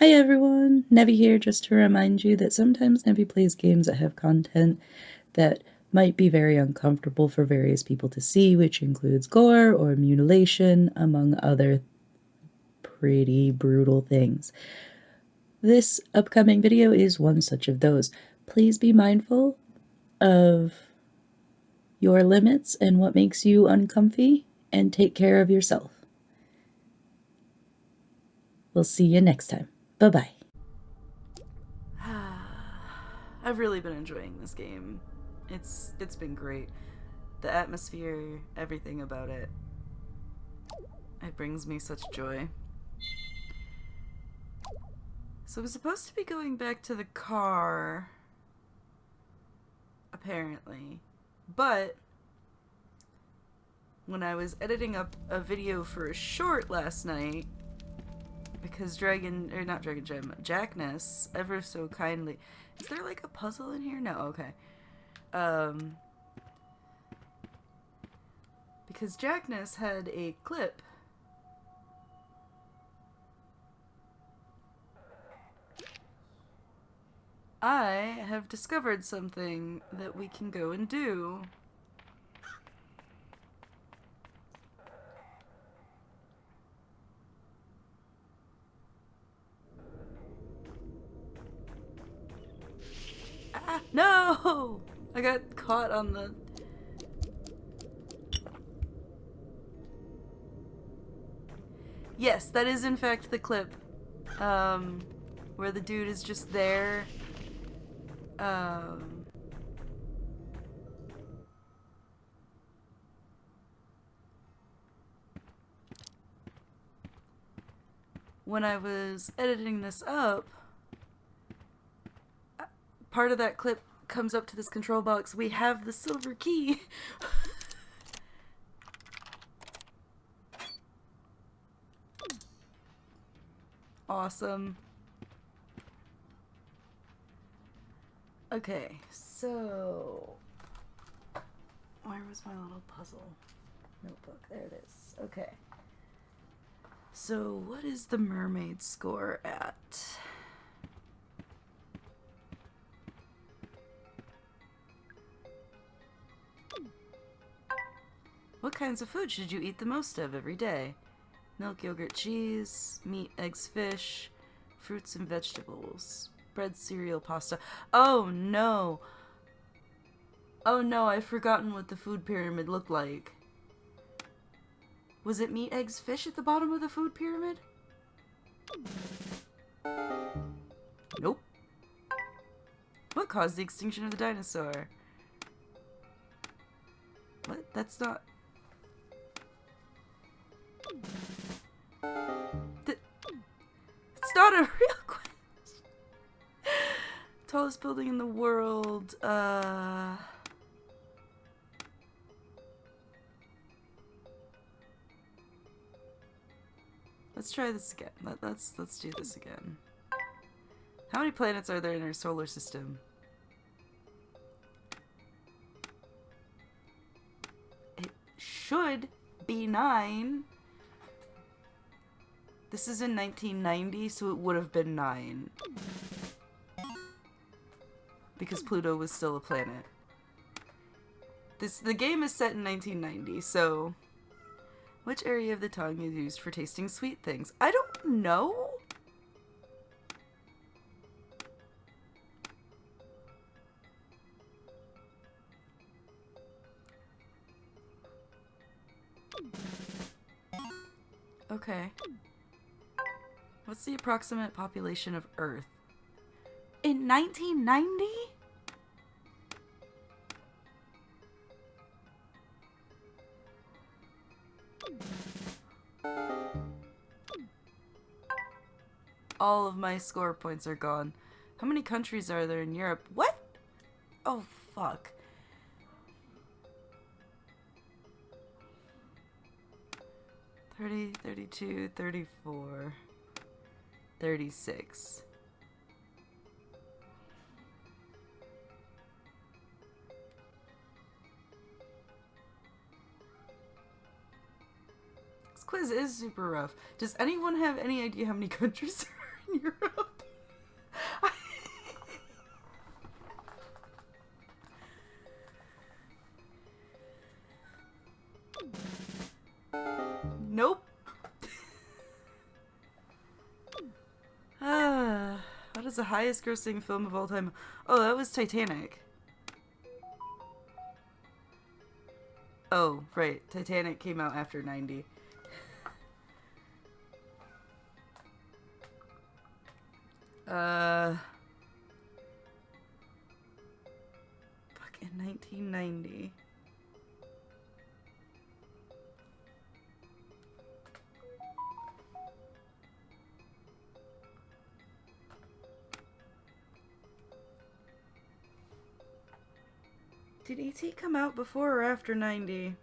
Hi everyone, Nevi here just to remind you that sometimes Nevi plays games that have content that might be very uncomfortable for various people to see, which includes gore or mutilation, among other pretty brutal things. This upcoming video is one such of those. Please be mindful of your limits and what makes you uncomfy, and take care of yourself. We'll see you next time. Bye-bye. I've really been enjoying this game. It's been great. The atmosphere, everything about it. It brings me such joy. So we're supposed to be going back to the car, apparently. But when I was editing up a video for a short last night, because Jackness, ever so kindly. Is there like a puzzle in here? No, okay. Because Jackness had a clip. I have discovered something that we can go and do. Ah, no! I got caught on the... Yes, that is in fact the clip. Where the dude is just there. When I was editing this up, part of that clip comes up to this control box. We have the silver key. Awesome. Okay, so... Where was my little puzzle notebook? There it is. Okay. So, what is the mermaid score at? What kinds of food should you eat the most of every day? Milk, yogurt, cheese, meat, eggs, fish, fruits and vegetables, bread, cereal, pasta. Oh no! Oh no, I've forgotten what the food pyramid looked like. Was it meat, eggs, fish at the bottom of the food pyramid? Nope. What caused the extinction of the dinosaur? What? That's not... It's not a real question. Tallest building in the world. Let's try this again. Let's do this again. How many planets are there in our solar system? It should be 9. This is in 1990, so it would have been 9. Because Pluto was still a planet. The game is set in 1990, so... Which area of the tongue is used for tasting sweet things? I don't know. Okay. What's the approximate population of Earth? In 1990? All of my score points are gone. How many countries are there in Europe? What? Oh, fuck. 30, 32, 34, 36. This quiz is super rough. Does anyone have any idea how many countries are in Europe. Nope. What is the highest grossing film of all time? Oh, that was Titanic. Oh, right. Titanic came out after 90. Fuck, in 1990. Did E.T. come out before or after 90?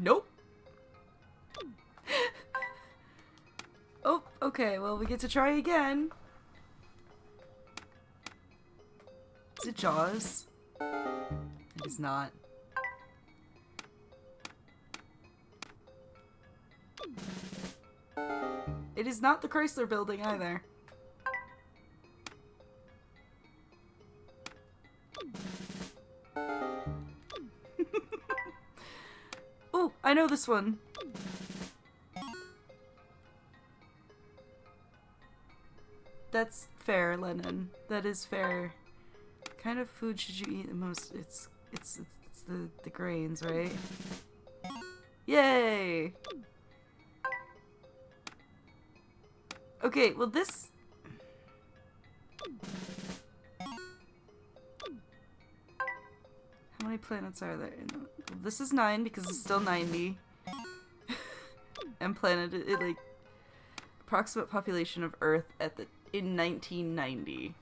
Nope. Oh, okay, well, we get to try again. Is it Jaws? It is not. It is not the Chrysler Building either. Oh, I know this one. That's fair, Lennon. That is fair. What kind of food should you eat the most? It's the grains, right? Yay! Okay, well this... How many planets are there? This is 9 because it's still 90. And planet, like, approximate population of Earth in 1990.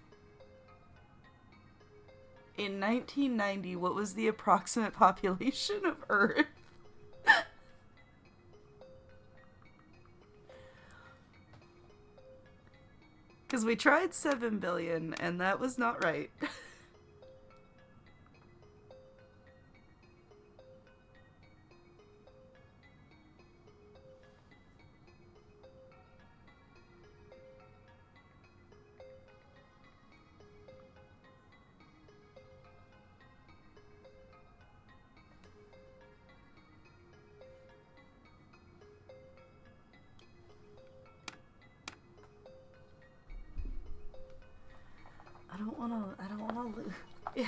In 1990, what was the approximate population of Earth? Because we tried 7 billion, and that was not right. I don't wanna lose. Yeah.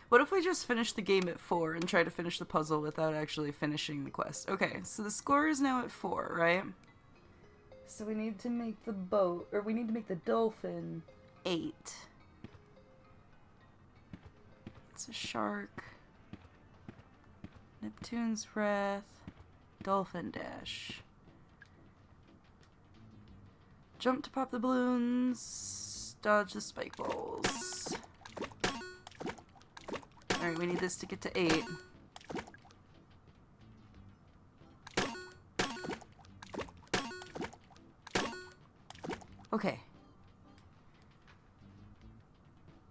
What if we just finish the game at 4 and try to finish the puzzle without actually finishing the quest? Okay, so the score is now at 4, right? So we need to make the boat, or we need to make the dolphin 8. It's a shark. Neptune's Wrath. Dolphin Dash. Jump to pop the balloons. Dodge the spike balls. Alright, we need this to get to 8. Okay.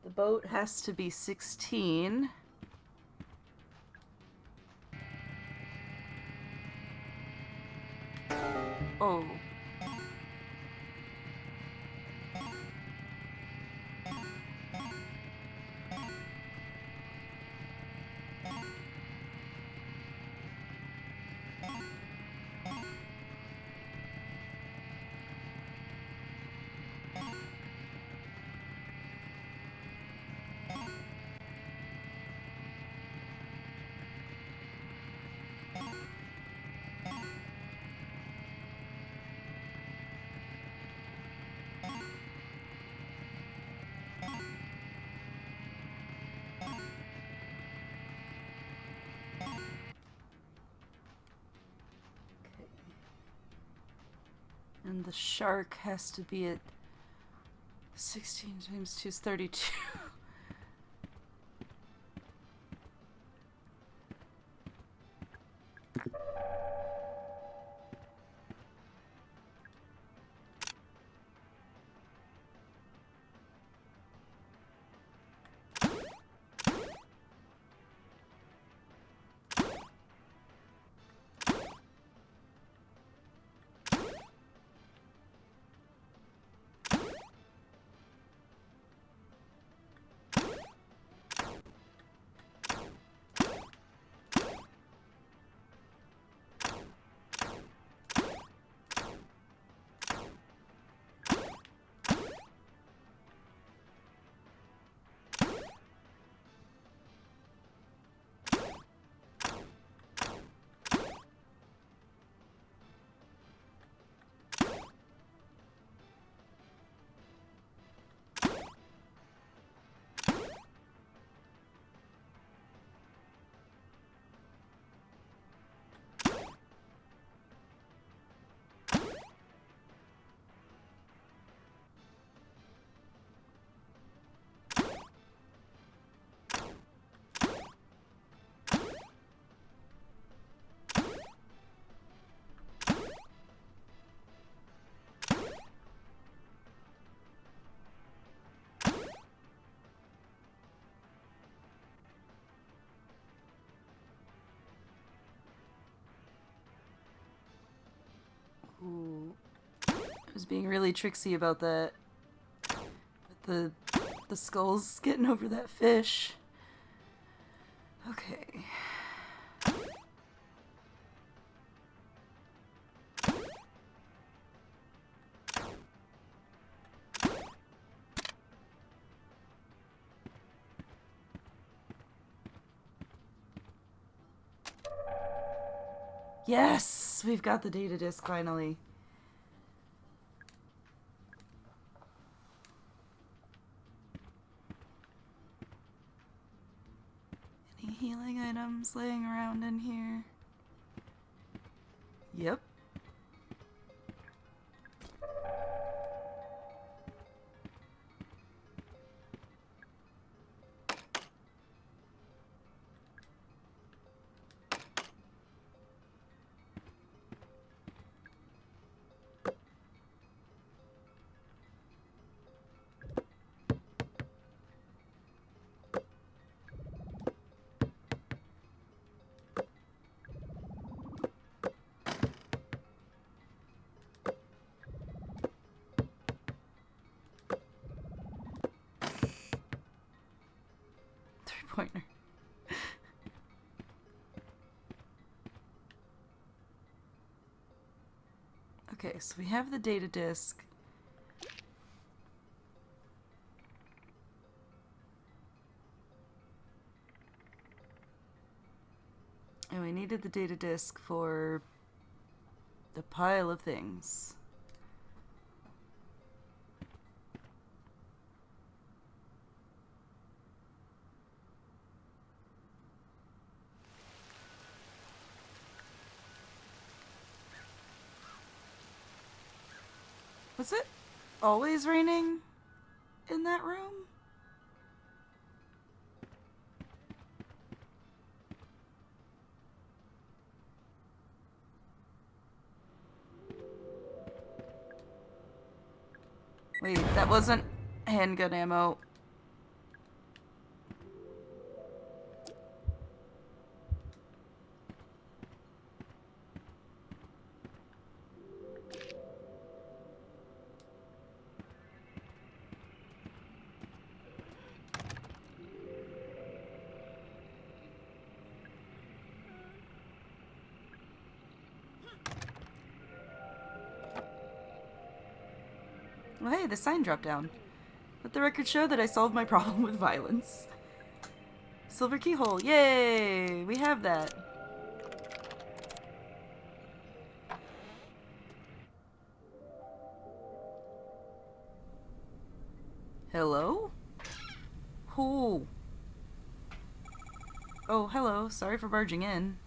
The boat has to be 16. Oh. And the shark has to be at 16 times 2 is 32. Ooh. I was being really tricksy about that. With the skulls getting over that fish. Okay. Yes! We've got the data disk finally. Any healing items laying around in here? Yep. Pointer. Okay, so we have the data disk. And we needed the data disk for the pile of things. Was it always raining in that room? Wait, that wasn't handgun ammo. Well, hey, the sign dropped down. Let the record show that I solved my problem with violence. Silver keyhole, yay! We have that. Hello? Who? Oh, hello. Sorry for barging in.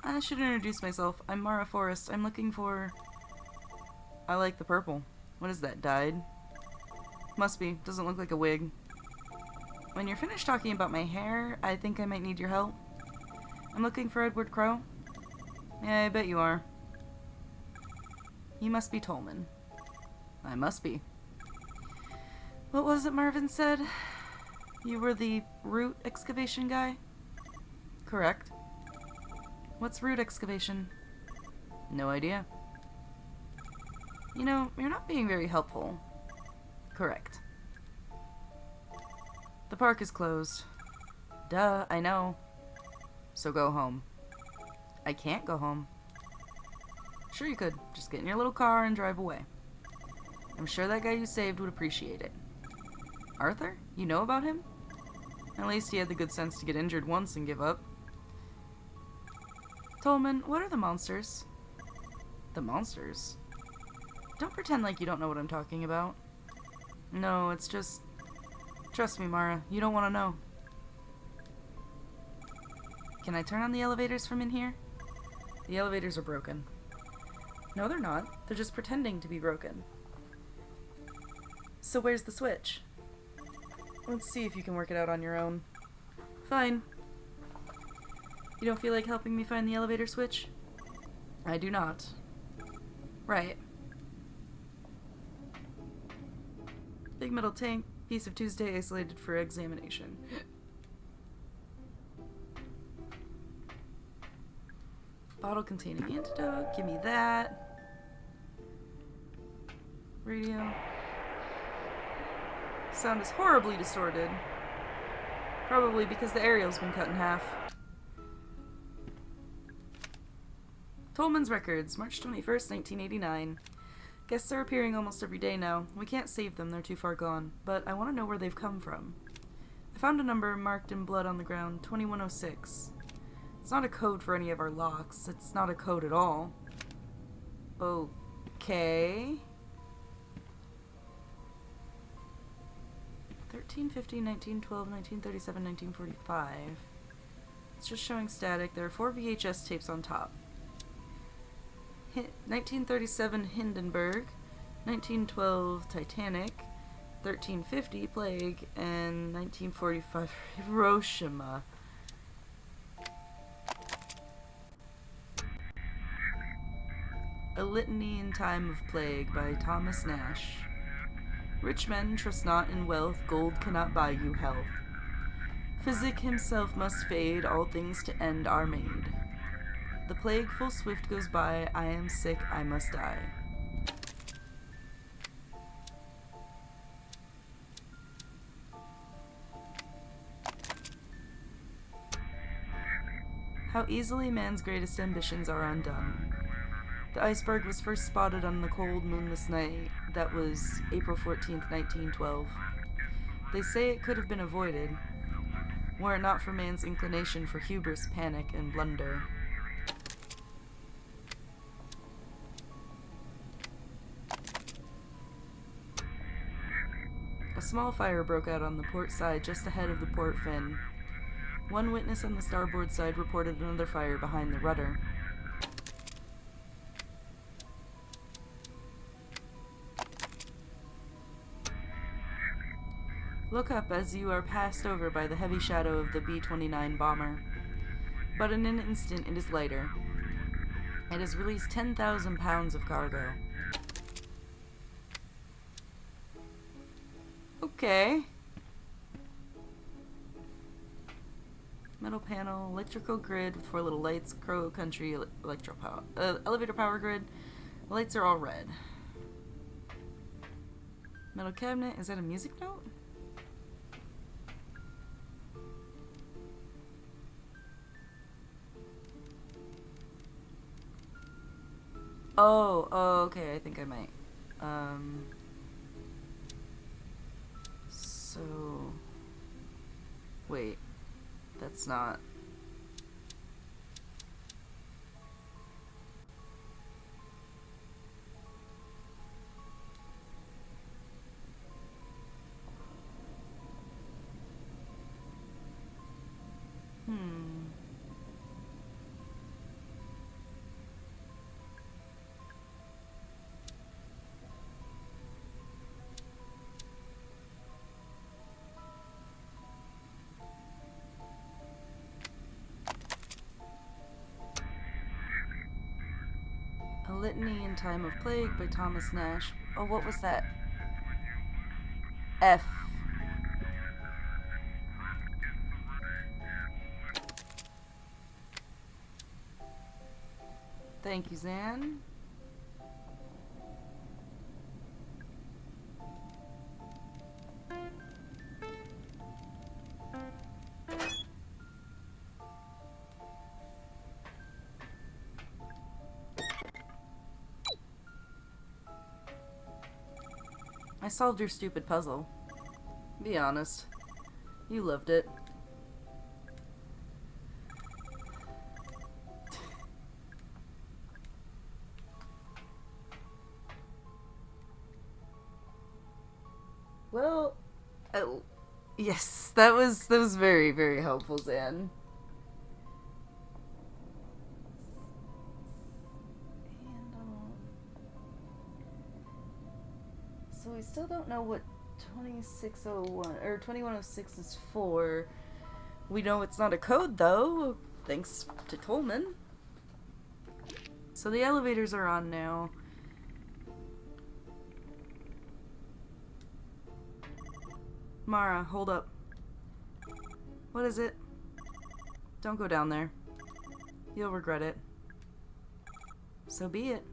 I should introduce myself. I'm Mara Forrest. I'm looking for... I like the purple. What is that, dyed? Must be. Doesn't look like a wig. When you're finished talking about my hair, I think I might need your help. I'm looking for Edward Crow. Yeah, I bet you are. You must be Tolman. I must be. What was it Marvin said? You were the root excavation guy? Correct. What's root excavation? No idea. You know, you're not being very helpful. Correct. The park is closed. Duh, I know. So go home. I can't go home. Sure you could. Just get in your little car and drive away. I'm sure that guy you saved would appreciate it. Arthur? You know about him? At least he had the good sense to get injured once and give up. Tolman, what are the monsters? The monsters? Don't pretend like you don't know what I'm talking about. No, it's just... Trust me, Mara, you don't want to know. Can I turn on the elevators from in here? The elevators are broken. No, they're not. They're just pretending to be broken. So where's the switch? Let's see if you can work it out on your own. Fine. You don't feel like helping me find the elevator switch? I do not. Right. Big metal tank, piece of Tuesday isolated for examination. Bottle containing antidote, give me that. Radio. Sound is horribly distorted. Probably because the aerial's been cut in half. Tolman's Records, March 21st, 1989. Guests are appearing almost every day now. We can't save them, they're too far gone. But I want to know where they've come from. I found a number marked in blood on the ground, 2106. It's not a code for any of our locks. It's not a code at all. Okay. 1350, 1912, 1937, 1945. It's just showing static. There are 4 VHS tapes on top. 1937 Hindenburg, 1912 Titanic, 1350 Plague, and 1945 Hiroshima. A Litany in Time of Plague by Thomas Nash. Rich men trust not in wealth, gold cannot buy you health. Physic himself must fade, all things to end are made. The plague full swift goes by, I am sick, I must die. How easily man's greatest ambitions are undone. The iceberg was first spotted on the cold, moonless night that was April 14th, 1912. They say it could have been avoided, were it not for man's inclination for hubris, panic, and blunder. A small fire broke out on the port side just ahead of the port fin. One witness on the starboard side reported another fire behind the rudder. Look up as you are passed over by the heavy shadow of the B-29 bomber. But in an instant it is lighter. It has released 10,000 pounds of cargo. Okay. Metal panel, electrical grid with 4 little lights, Crow Country elevator power grid. The lights are all red. Metal cabinet, is that a music note? Oh, okay, I think I might. So... Wait, that's not... Litany in Time of Plague by Thomas Nash. Oh, what was that? F. Thank you, Zan. I solved your stupid puzzle. Be honest. You loved it. Well, oh, yes, that was very, very helpful, Zan. So we still don't know what 2601 or 2106 is for. We know it's not a code though, thanks to Tolman. So the elevators are on now. Mara, hold up. What is it? Don't go down there. You'll regret it. So be it.